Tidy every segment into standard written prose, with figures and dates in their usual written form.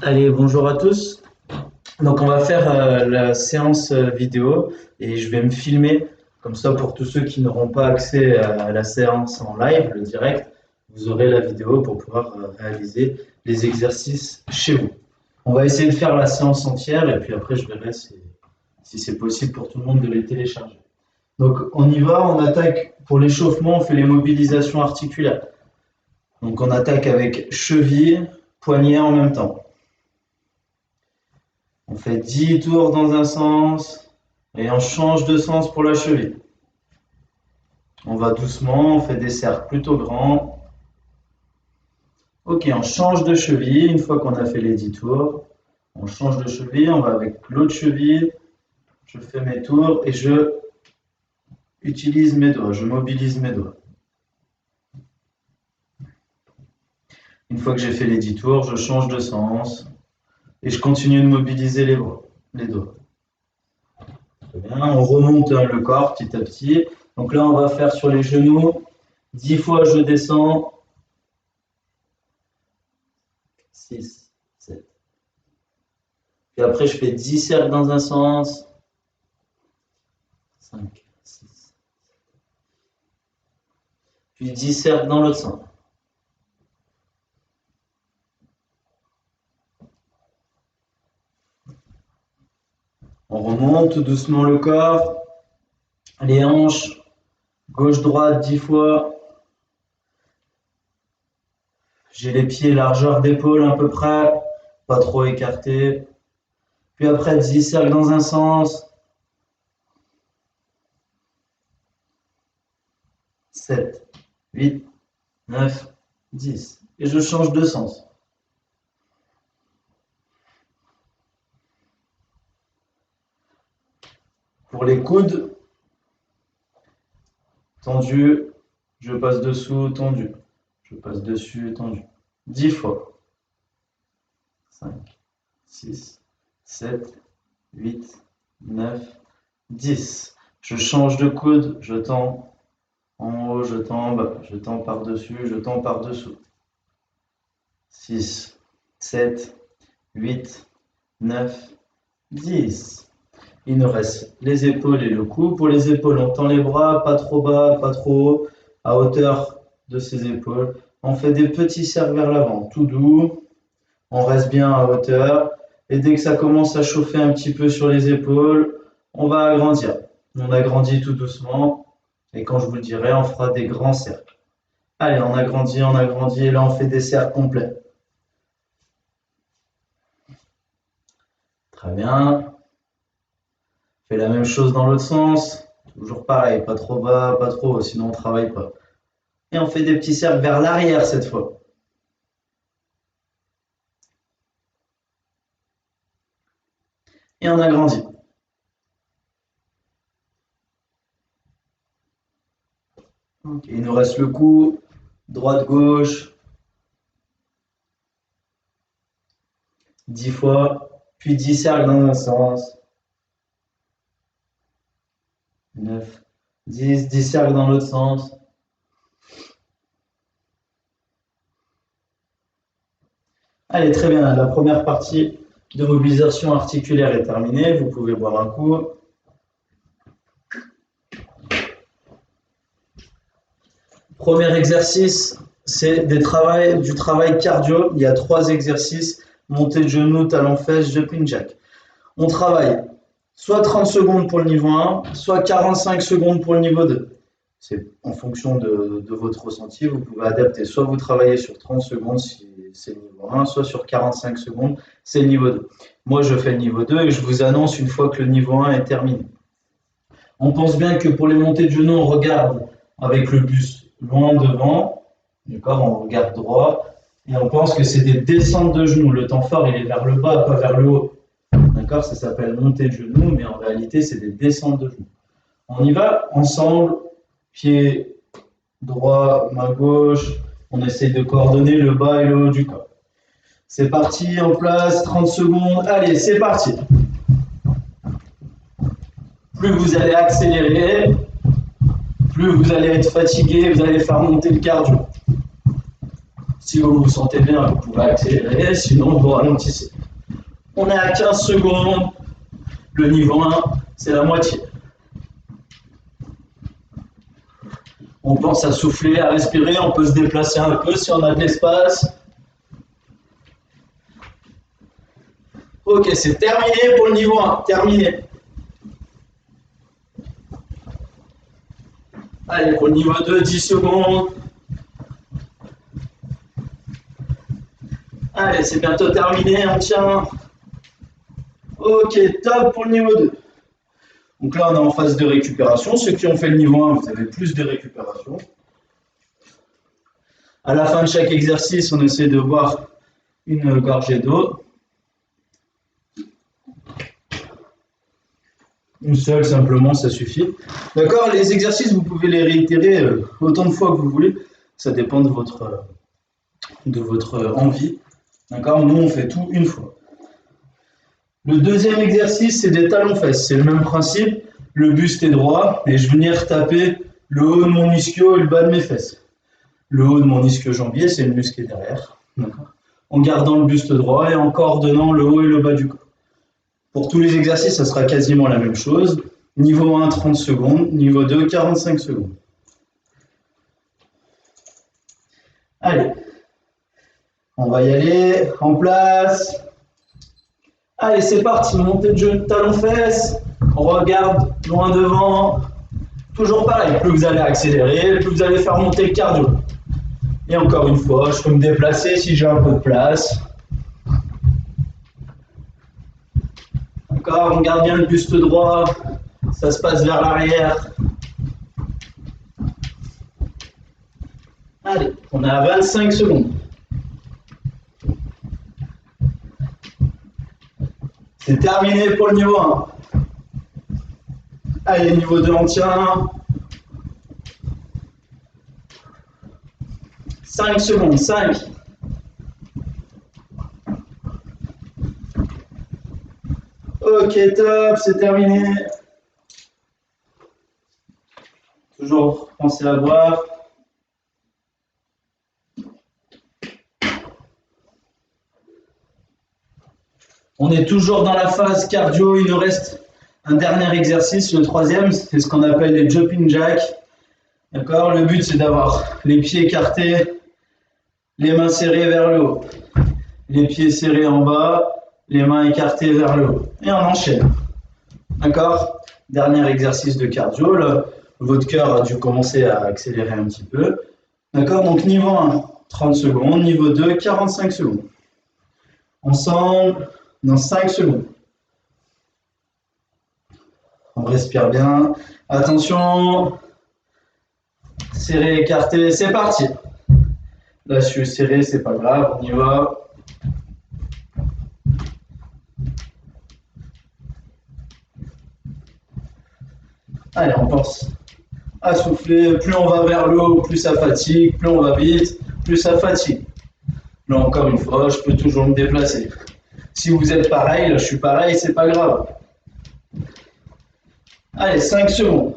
Allez, bonjour à tous. Donc, on va faire la séance vidéo et je vais me filmer. Comme ça, pour tous ceux qui n'auront pas accès à la séance en live, le direct, vous aurez la vidéo pour pouvoir réaliser les exercices chez vous. On va essayer de faire la séance entière et puis après, je verrai si c'est possible pour tout le monde de les télécharger. Donc, on y va. On attaque pour l'échauffement, on fait les mobilisations articulaires. Donc, on attaque avec cheville, poignet en même temps. On fait 10 tours dans un sens et on change de sens pour la cheville. On va doucement, on fait des cercles plutôt grands. Ok, on change de cheville une fois qu'on a fait les 10 tours. On change de cheville, on va avec l'autre cheville. Je fais mes tours et je utilise mes doigts, je mobilise mes doigts. Une fois que j'ai fait les 10 tours, je change de sens et je continue de mobiliser les doigts. Très bien, on remonte le corps petit à petit. Donc là, on va faire sur les genoux. 10 fois, je descends. 6, 7. Puis après, je fais 10 cercles dans un sens. 5, 6. Puis 10 cercles dans l'autre sens. On remonte tout doucement le corps. Les hanches. Gauche-droite 10 fois. J'ai les pieds largeur d'épaule à peu près. Pas trop écartés. Puis après, 10 cercles dans un sens. 7, 8, 9, 10. Et je change de sens. Pour les coudes, tendu, je passe dessous, tendu. Je passe dessus, tendu. 10 fois. 5, 6, 7, 8, 9, 10. Je change de coude, je tends en haut, je tends par-dessus, je tends par-dessous. 6, 7, 8, 9, 10. Il nous reste les épaules et le cou. Pour les épaules, on tend les bras, pas trop bas, pas trop haut, à hauteur de ses épaules. On fait des petits cercles vers l'avant, tout doux. On reste bien à hauteur. Et dès que ça commence à chauffer un petit peu sur les épaules, on va agrandir. On agrandit tout doucement. Et quand je vous le dirai, on fera des grands cercles. Allez, on agrandit. Et là, on fait des cercles complets. Très bien. On fait la même chose dans l'autre sens. Toujours pareil, pas trop bas, pas trop haut, sinon on ne travaille pas. Et on fait des petits cercles vers l'arrière cette fois. Et on agrandit. Okay, il nous reste le cou, droite-gauche, 10 fois, puis 10 cercles dans un sens. 9, 10, 10 cercles dans l'autre sens. Allez, très bien, la première partie de mobilisation articulaire est terminée. Vous pouvez boire un coup. Premier exercice, c'est du travail cardio. Il y a 3 exercices, montée de genoux, talons-fesses, jumping jack. On travaille soit 30 secondes pour le niveau 1, soit 45 secondes pour le niveau 2. C'est en fonction de votre ressenti, vous pouvez adapter. Soit vous travaillez sur 30 secondes si c'est le niveau 1, soit sur 45 secondes, c'est le niveau 2. Moi, je fais le niveau 2 et je vous annonce une fois que le niveau 1 est terminé. On pense bien que pour les montées de genoux, on regarde avec le buste loin devant, d'accord, on regarde droit, et on pense que c'est des descentes de genoux. Le temps fort, il est vers le bas, pas vers le haut. D'accord, ça s'appelle montée de genoux, mais en réalité, c'est des descentes de genoux. On y va ensemble, pied droit, main gauche. On essaye de coordonner le bas et le haut du corps. C'est parti, en place, 30 secondes. Allez, c'est parti. Plus vous allez accélérer, plus vous allez être fatigué, vous allez faire monter le cardio. Si vous vous sentez bien, vous pouvez accélérer, sinon vous ralentissez. On est à 15 secondes. Le niveau 1, c'est la moitié. On pense à souffler, à respirer, on peut se déplacer un peu si on a de l'espace. Ok, c'est terminé pour le niveau 1, terminé. Allez, pour le niveau 2, 10 secondes. Allez, c'est bientôt terminé, on tient. Ok, top pour le niveau 2. Donc là, on est en phase de récupération. Ceux qui ont fait le niveau 1, vous avez plus de récupération. À la fin de chaque exercice, on essaie de boire une gorgée d'eau. Une seule, simplement, ça suffit. D'accord? Les exercices, vous pouvez les réitérer autant de fois que vous voulez. Ça dépend de votre envie. D'accord? Nous, on fait tout une fois. Le deuxième exercice, c'est des talons-fesses. C'est le même principe. Le buste est droit et je vais venir taper le haut de mon ischio et le bas de mes fesses. Le haut de mon ischio-jambier, c'est le muscle qui est derrière. En gardant le buste droit et en coordonnant le haut et le bas du corps. Pour tous les exercices, ça sera quasiment la même chose. Niveau 1, 30 secondes. Niveau 2, 45 secondes. Allez. On va y aller. En place. Allez, c'est parti. Montée de genou, talons-fesses. On regarde loin devant. Toujours pareil. Plus vous allez accélérer, plus vous allez faire monter le cardio. Et encore une fois, je peux me déplacer si j'ai un peu de place. D'accord, on garde bien le buste droit. Ça se passe vers l'arrière. Allez, on est à 25 secondes. C'est terminé pour le niveau 1. Allez, niveau 2, on tient. 5 secondes, 5. Ok, top, c'est terminé. Toujours pensez à boire. On est toujours dans la phase cardio. Il nous reste un dernier exercice, le troisième, c'est ce qu'on appelle les jumping jacks. D'accord? Le but, c'est d'avoir les pieds écartés, les mains serrées vers le haut. Les pieds serrés en bas, les mains écartées vers le haut. Et on enchaîne. D'accord? Dernier exercice de cardio. Là, votre cœur a dû commencer à accélérer un petit peu. D'accord? Donc niveau 1, 30 secondes. Niveau 2, 45 secondes. Ensemble, dans 5 secondes. On respire bien. Attention. Serré, écarté. C'est parti. Là, je suis serré, c'est pas grave. On y va. Allez, on pense à souffler. Plus on va vers le haut, plus ça fatigue. Plus on va vite, plus ça fatigue. Là, encore une fois, je peux toujours me déplacer. Si vous êtes pareil, là, je suis pareil, c'est pas grave. Allez, 5 secondes.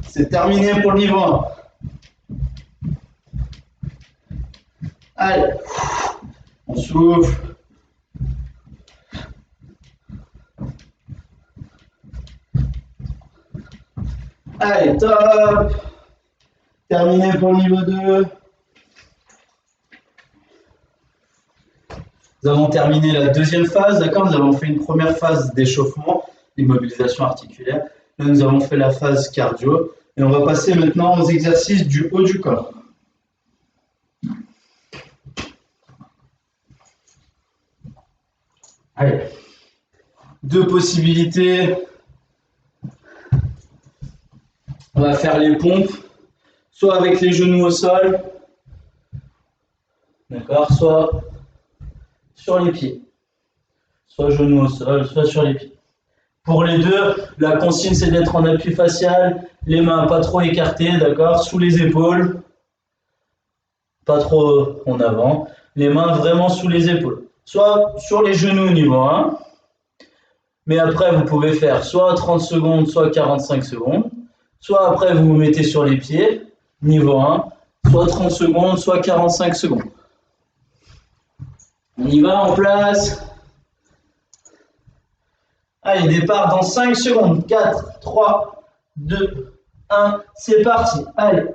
C'est terminé pour le niveau 1. Allez, on souffle. Allez, top. Terminé pour le niveau 2. Nous avons terminé la deuxième phase, d'accord? Nous avons fait une première phase d'échauffement, d'immobilisation articulaire. Là, nous avons fait la phase cardio. Et on va passer maintenant aux exercices du haut du corps. Allez. Deux possibilités. On va faire les pompes, soit avec les genoux au sol, d'accord, soit sur les pieds. Soit genoux au sol, soit sur les pieds. Pour les deux, la consigne c'est d'être en appui facial, les mains pas trop écartées, d'accord, sous les épaules, pas trop en avant, les mains vraiment sous les épaules. Soit sur les genoux niveau 1, mais après vous pouvez faire soit 30 secondes, soit 45 secondes. Soit après vous vous mettez sur les pieds, Niveau 1, soit 30 secondes, soit 45 secondes. On y va, en place. Allez, départ dans 5 secondes. 4, 3, 2, 1, c'est parti. Allez.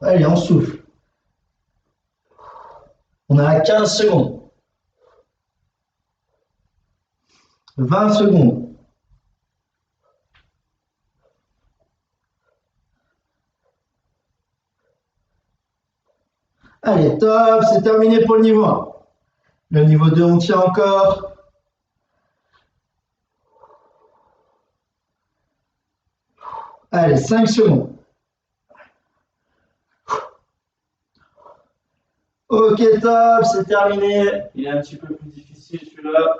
Allez, on souffle. On a 15 secondes. 20 secondes. Allez, top, c'est terminé pour le niveau 1. Le niveau 2, on tient encore. Allez, 5 secondes. Ok, top, c'est terminé. Il est un petit peu plus difficile celui-là.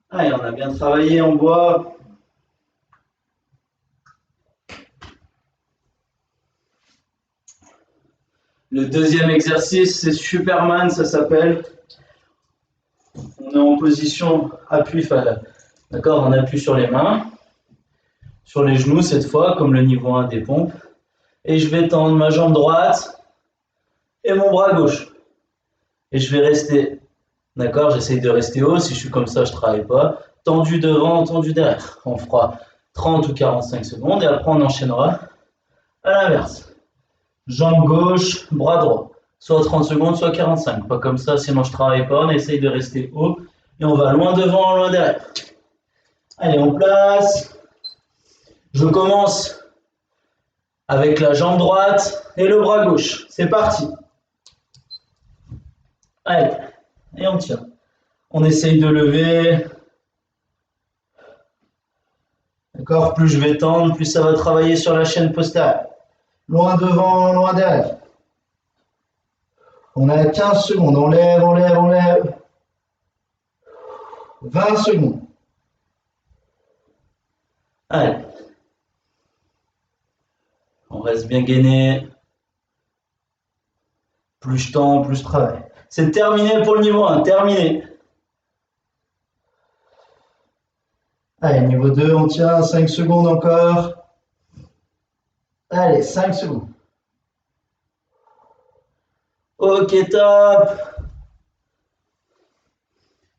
Allez, on a bien travaillé, on boit. Le deuxième exercice, c'est Superman, ça s'appelle. On est en position appui, d'accord, on appuie sur les mains, sur les genoux cette fois, comme le niveau 1 des pompes. Et je vais tendre ma jambe droite et mon bras gauche. Et je vais rester, d'accord, j'essaye de rester haut, si je suis comme ça, je ne travaille pas. Tendu devant, tendu derrière. On fera 30 ou 45 secondes et après on enchaînera à l'inverse. Jambe gauche, bras droit. Soit 30 secondes, soit 45. Pas comme ça, sinon je ne travaille pas. On essaye de rester haut et on va loin devant, loin derrière. Allez, on place. Je commence avec la jambe droite et le bras gauche. C'est parti. Allez, et on tient. On essaye de lever. D'accord, plus je vais tendre, plus ça va travailler sur la chaîne postérieure. Loin devant, loin derrière. On a 15 secondes. On lève, on lève, on lève. 20 secondes. Allez. On reste bien gainé. Plus je tends, plus je travaille. C'est terminé pour le niveau 1. Terminé. Allez, niveau 2, on tient. 5 secondes encore. Allez, 5 secondes. Ok, top.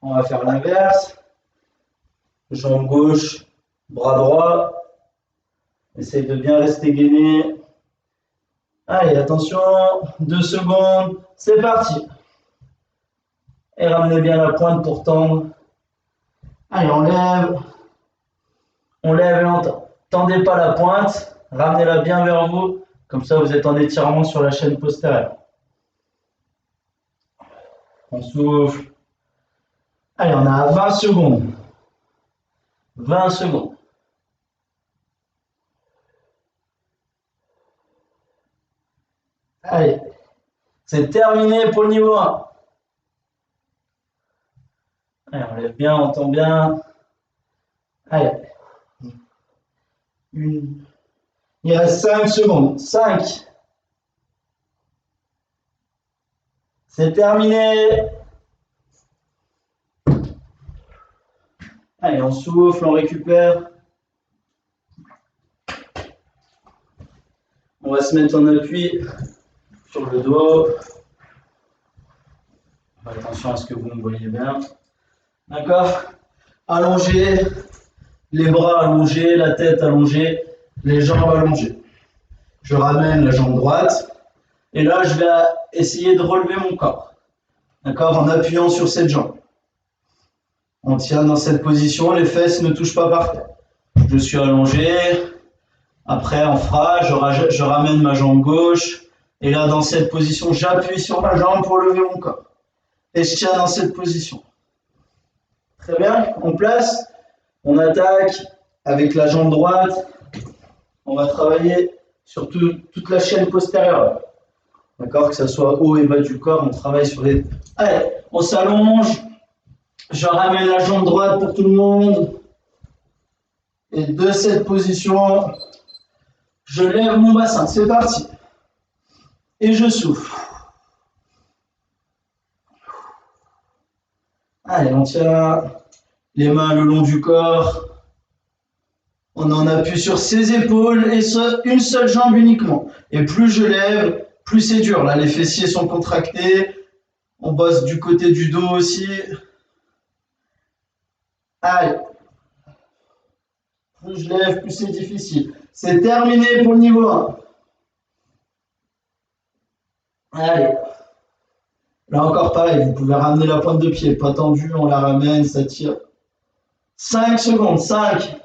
On va faire l'inverse. Jambe gauche, bras droit. Essaye de bien rester gainé. Allez, attention. 2 secondes. C'est parti. Et ramenez bien la pointe pour tendre. Allez, on lève. On lève et on tend. Tendez pas la pointe. Ramenez-la bien vers vous. Comme ça, vous êtes en étirement sur la chaîne postérieure. On souffle. Allez, on a 20 secondes. 20 secondes. Allez, c'est terminé pour le niveau 1. Allez, on lève bien, on tend bien. Allez. Une. Il reste 5 secondes. 5. C'est terminé. Allez, on souffle, on récupère. On va se mettre en appui sur le dos. Attention à ce que vous me voyez bien. D'accord? Allongé, les bras allongés, la tête allongée, les jambes allongées. Je ramène la jambe droite. Et là, je vais essayer de relever mon corps. D'accord? En appuyant sur cette jambe. On tient dans cette position, les fesses ne touchent pas par terre. Je suis allongé. Après, on fera, je ramène ma jambe gauche. Et là, dans cette position, j'appuie sur ma jambe pour lever mon corps. Et je tiens dans cette position. Très bien, on place. On attaque avec la jambe droite. On va travailler sur toute la chaîne postérieure. D'accord, que ce soit haut et bas du corps, on travaille sur les... Allez, on s'allonge. Je ramène la jambe droite pour tout le monde. Et de cette position, je lève mon bassin. C'est parti. Et je souffle. Allez, on tient les mains le long du corps. On en appuie sur ses épaules et une seule jambe uniquement. Et plus je lève, plus c'est dur. Là, les fessiers sont contractés. On bosse du côté du dos aussi. Allez. Plus je lève, plus c'est difficile. C'est terminé pour le niveau 1. Allez. Là encore pareil, vous pouvez ramener la pointe de pied. Pas tendue, on la ramène, ça tire. 5 secondes, 5.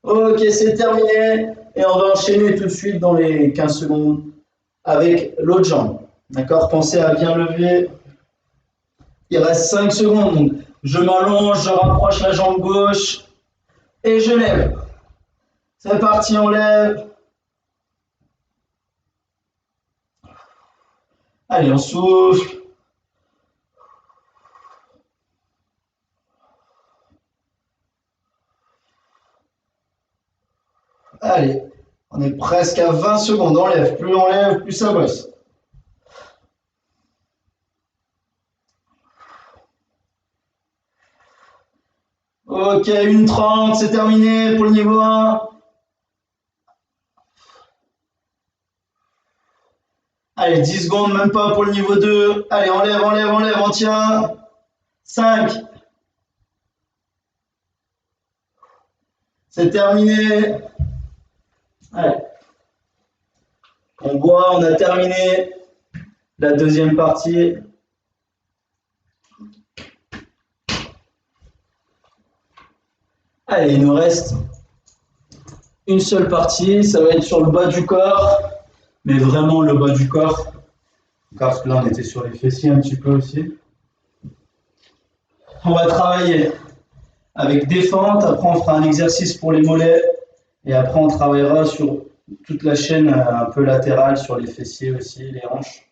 Ok, c'est terminé. Et on va enchaîner tout de suite dans les 15 secondes avec l'autre jambe. D'accord? Pensez à bien lever. Il reste 5 secondes. Donc, je m'allonge, je rapproche la jambe gauche et je lève. C'est parti, on lève. Allez, on souffle. Allez, on est presque à 20 secondes. On lève. Plus on lève, plus ça bosse. Ok, 1:30, c'est terminé pour le niveau 1. Allez, 10 secondes, même pas pour le niveau 2. Allez, on lève, on lève, on lève, on tient. 5. C'est terminé. Allez. On voit, on a terminé la deuxième partie. Allez, il nous reste une seule partie. Ça va être sur le bas du corps, mais vraiment le bas du corps. Parce que là, on était sur les fessiers un petit peu aussi. On va travailler avec des fentes. Après, on fera un exercice pour les mollets. Et après, on travaillera sur toute la chaîne un peu latérale, sur les fessiers aussi, les hanches.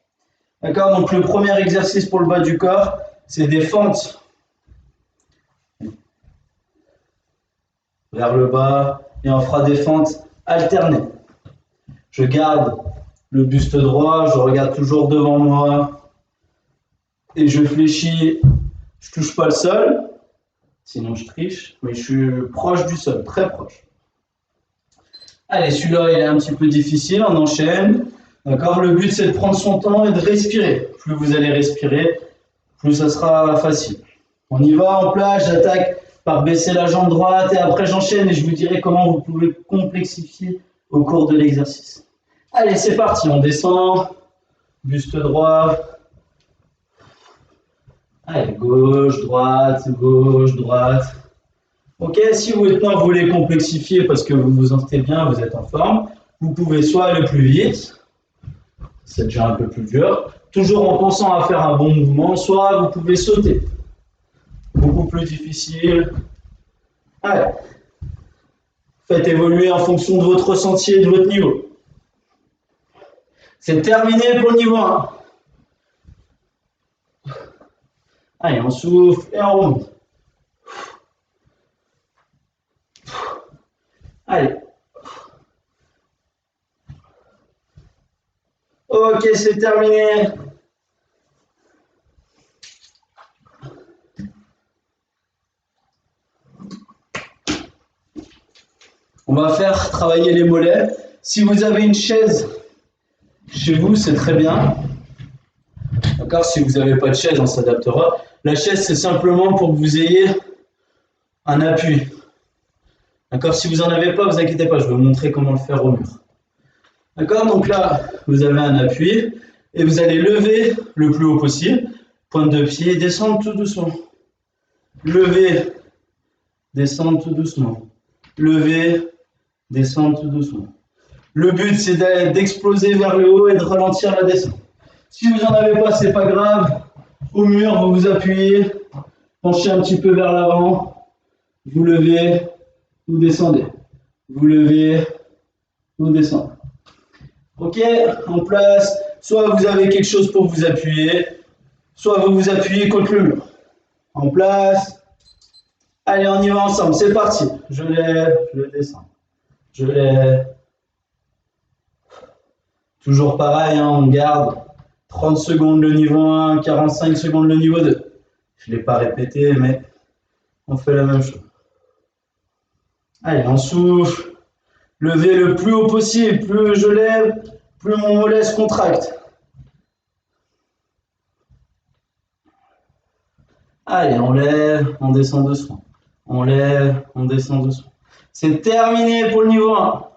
D'accord? Donc, le premier exercice pour le bas du corps, c'est des fentes vers le bas. Et on fera des fentes alternées. Je garde le buste droit, je regarde toujours devant moi. Et je fléchis. Je ne touche pas le sol. Sinon, je triche. Mais je suis proche du sol, très proche. Allez, celui-là, il est un petit peu difficile, on enchaîne. D'accord? Le but, c'est de prendre son temps et de respirer. Plus vous allez respirer, plus ça sera facile. On y va en place, j'attaque par baisser la jambe droite et après j'enchaîne et je vous dirai comment vous pouvez complexifier au cours de l'exercice. Allez, c'est parti, on descend, buste droit. Allez, gauche, droite, gauche, droite. Ok, si vous voulez complexifier parce que vous vous sentez bien, vous êtes en forme, vous pouvez soit aller plus vite, c'est déjà un peu plus dur, toujours en pensant à faire un bon mouvement, soit vous pouvez sauter. Beaucoup plus difficile. Allez. Faites évoluer en fonction de votre ressenti et de votre niveau. C'est terminé pour le niveau 1. Allez, on souffle et on remonte. Allez. Ok, c'est terminé. On va faire travailler les mollets. Si vous avez une chaise chez vous, c'est très bien. D'accord? Si vous n'avez pas de chaise, on s'adaptera. La chaise, c'est simplement pour que vous ayez un appui. D'accord? Si vous n'en avez pas, vous inquiétez pas, je vais vous montrer comment le faire au mur. D'accord? Donc là, vous avez un appui et vous allez lever le plus haut possible. Pointe de pied, descendre tout doucement. Lever, descendre tout doucement. Lever, descendre tout doucement. Le but, c'est d'exploser vers le haut et de ralentir la descente. Si vous n'en avez pas, c'est pas grave. Au mur, vous vous appuyez, penchez un petit peu vers l'avant. Vous levez, vous descendez. Vous levez, vous descendez. Ok, en place. Soit vous avez quelque chose pour vous appuyer, soit vous vous appuyez contre le mur. En place. Allez, on y va ensemble. C'est parti. Je lève, je descends. Je lève. Toujours pareil, hein, on garde 30 secondes le niveau 1, 45 secondes le niveau 2. Je ne l'ai pas répété, mais on fait la même chose. Allez, on souffle. Levez le plus haut possible. Plus je lève, plus mon mollet se contracte. Allez, on lève, on descend doucement. On lève, on descend doucement. C'est terminé pour le niveau 1.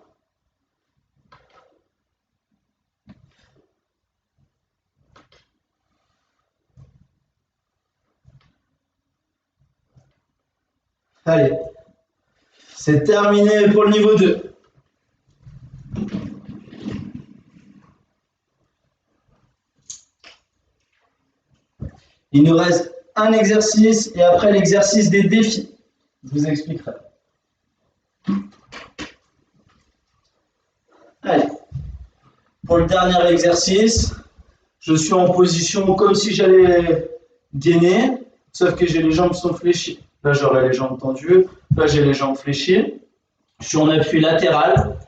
Allez, c'est terminé pour le niveau 2. Il nous reste un exercice et après l'exercice des défis. Je vous expliquerai. Allez, pour le dernier exercice, je suis en position comme si j'allais gainer, sauf que j'ai les jambes sont fléchies. Là, j'aurai les jambes tendues. Là, j'ai les jambes fléchies. Je suis en appui latéral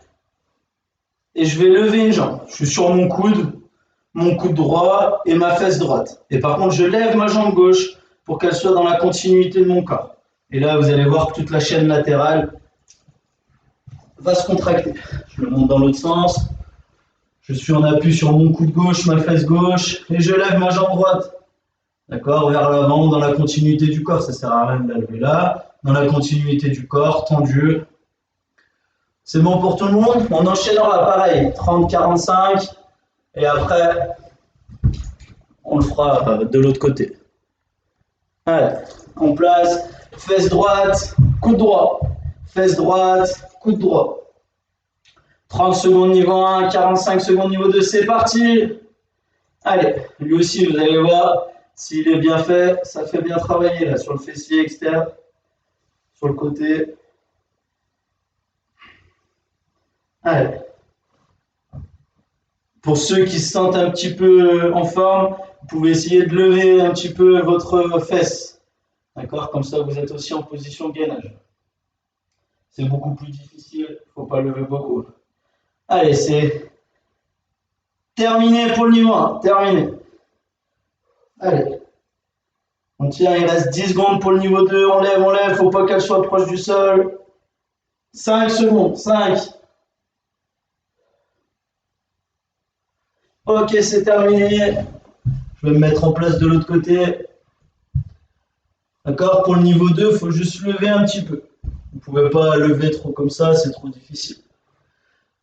et je vais lever une jambe. Je suis sur mon coude droit et ma fesse droite. Et par contre, je lève ma jambe gauche pour qu'elle soit dans la continuité de mon corps. Et là, vous allez voir que toute la chaîne latérale va se contracter. Je le monte dans l'autre sens. Je suis en appui sur mon coude gauche, ma fesse gauche, et je lève ma jambe droite. D'accord, vers l'avant, dans la continuité du corps. Ça ne sert à rien de la lever là. Dans la continuité du corps, tendu. C'est bon pour tout le monde? On enchaînera pareil, 30, 45. Et après, on le fera de l'autre côté. Allez, on place, fesse droite, coude droit. Fesse droite, coude droit. 30 secondes niveau 1, 45 secondes niveau 2, c'est parti. Allez, lui aussi, vous allez voir, s'il est bien fait, ça fait bien travailler là, sur le fessier externe, sur le côté. Allez. Pour ceux qui se sentent un petit peu en forme, vous pouvez essayer de lever un petit peu votre fesse. D'accord? Comme ça, vous êtes aussi en position de gainage. C'est beaucoup plus difficile, il ne faut pas lever beaucoup. Allez, c'est terminé pour le niveau 1. Terminé. Allez. On tient, il reste 10 secondes pour le niveau 2. On lève, il ne faut pas qu'elle soit proche du sol. 5 secondes. 5. Ok, c'est terminé. Je vais me mettre en place de l'autre côté. D'accord? Pour le niveau 2, il faut juste lever un petit peu. Vous ne pouvez pas lever trop comme ça, c'est trop difficile.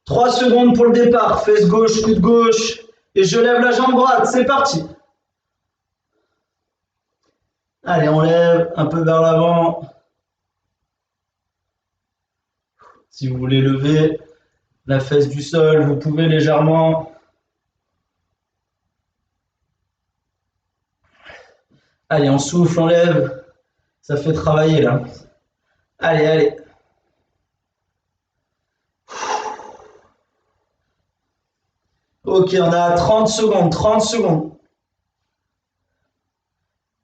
3 secondes pour le départ. Fesse gauche, coude gauche. Et je lève la jambe droite. C'est parti. Allez, on lève un peu vers l'avant. Si vous voulez lever la fesse du sol, vous pouvez légèrement. Allez, on souffle, on lève. Ça fait travailler là. Allez, allez. Ok, on a 30 secondes, 30 secondes.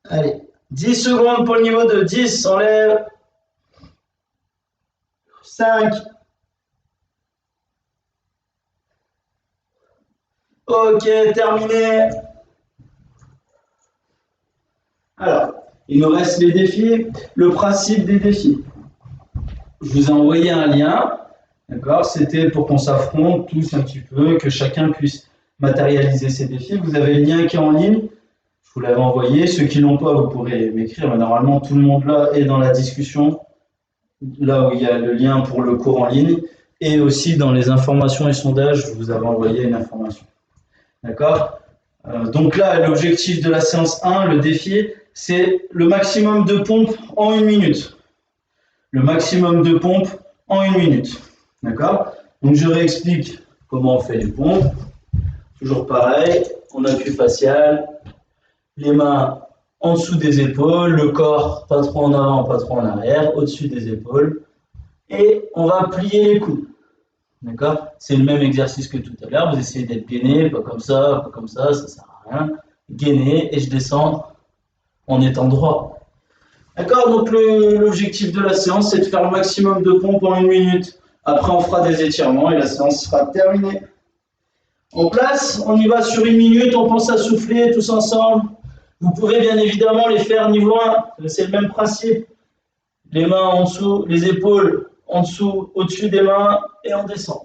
Allez, 10 secondes pour le niveau 2. 10, on lève. 5. Ok, terminé. Alors, il nous reste les défis. Le principe des défis. Je vous ai envoyé un lien. D'accord? C'était pour qu'on s'affronte tous un petit peu, que chacun puisse matérialiser ses défis. Vous avez le lien qui est en ligne. Je vous l'avais envoyé. Ceux qui ne l'ont pas, vous pourrez m'écrire. Mais normalement, tout le monde là est dans la discussion. Là où il y a le lien pour le cours en ligne. Et aussi dans les informations et sondages, je vous avais envoyé une information. D'accord? Donc là, l'objectif de la séance 1, le défi, c'est le maximum de pompes en 1 minute. Le maximum de pompes en 1 minute. D'accord? Donc je réexplique comment on fait les pompes. Toujours pareil, on appuie facial, les mains en dessous des épaules, le corps pas trop en avant, pas trop en arrière, au-dessus des épaules. Et on va plier les coudes. D'accord? C'est le même exercice que tout à l'heure. Vous essayez d'être gainé, pas comme ça ne sert à rien. Gainé et je descends en étant droit. D'accord? Donc l'objectif de la séance, c'est de faire le maximum de pompes en 1 minute. Après, on fera des étirements et la séance sera terminée. En place, on y va sur 1 minute, on pense à souffler tous ensemble. Vous pouvez bien évidemment les faire niveau 1, c'est le même principe. Les mains en dessous, les épaules en dessous, au-dessus des mains, et on descend.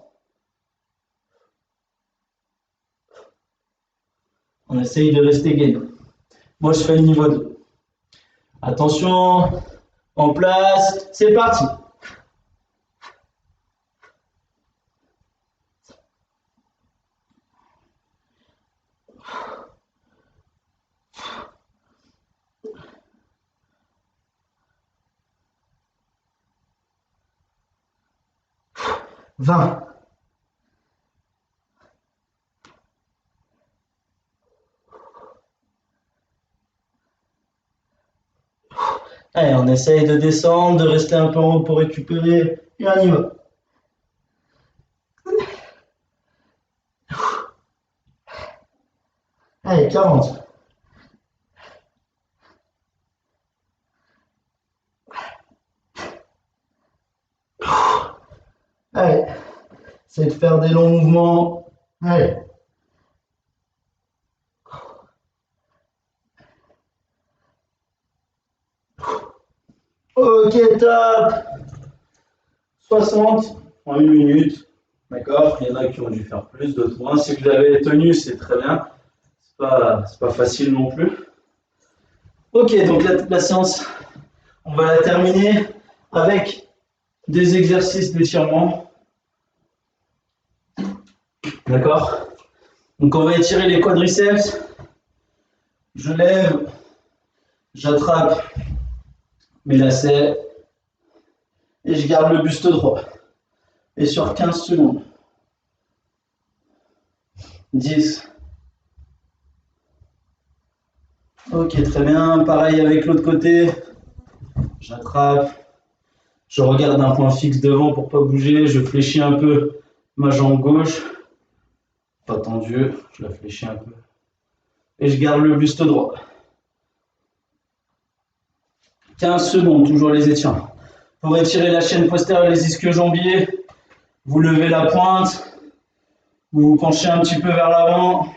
On essaye de rester gainant. Moi, je fais le niveau 2. Attention, en place, c'est parti. « 20. Allez, on essaye de descendre, de rester un peu en haut pour récupérer, et on y va. Allez, 40. Allez, c'est de faire des longs mouvements. Allez. Ok, top. 60 en 1 minute. D'accord. Il y en a qui ont dû faire plus, d'autres moins. Si vous avez tenu, c'est très bien. C'est pas facile non plus. Ok, donc la séance, on va la terminer avec des exercices d'étirement. D'accord. Donc on va étirer les quadriceps. Je lève, j'attrape mes lacets et je garde le buste droit. Et sur 15 secondes. 10. Ok, très bien. Pareil avec l'autre côté. J'attrape. Je regarde un point fixe devant pour ne pas bouger. Je fléchis un peu ma jambe gauche. Pas tendue. Je la fléchis un peu. Et je garde le buste droit. 15 secondes, toujours les étirements. Pour étirer la chaîne postérieure, les ischio-jambiers, vous levez la pointe. Vous vous penchez un petit peu vers l'avant.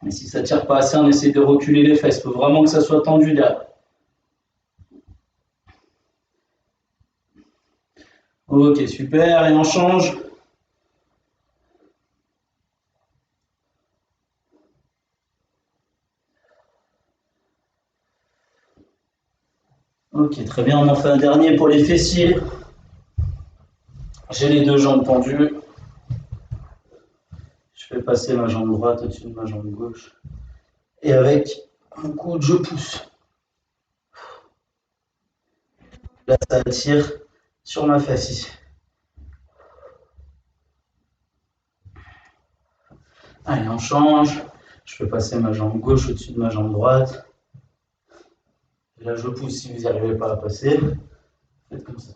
Et si ça ne tire pas assez, on essaie de reculer les fesses. Il faut vraiment que ça soit tendu derrière. Ok, super. Et on change. Ok, très bien. On en fait un dernier pour les fessiers. J'ai les deux jambes tendues. Je fais passer ma jambe droite au-dessus de ma jambe gauche. Et avec un coude, je pousse. Là, ça tire sur ma fesse ici. Allez, on change. Je fais passer ma jambe gauche au-dessus de ma jambe droite. Et là, je pousse. Si vous n'y arrivez pas à passer, faites comme ça.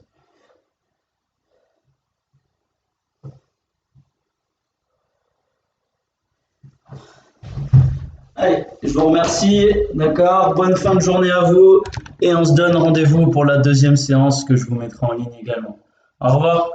Allez, je vous remercie, d'accord, bonne fin de journée à vous et on se donne rendez-vous pour la deuxième séance que je vous mettrai en ligne également. Au revoir.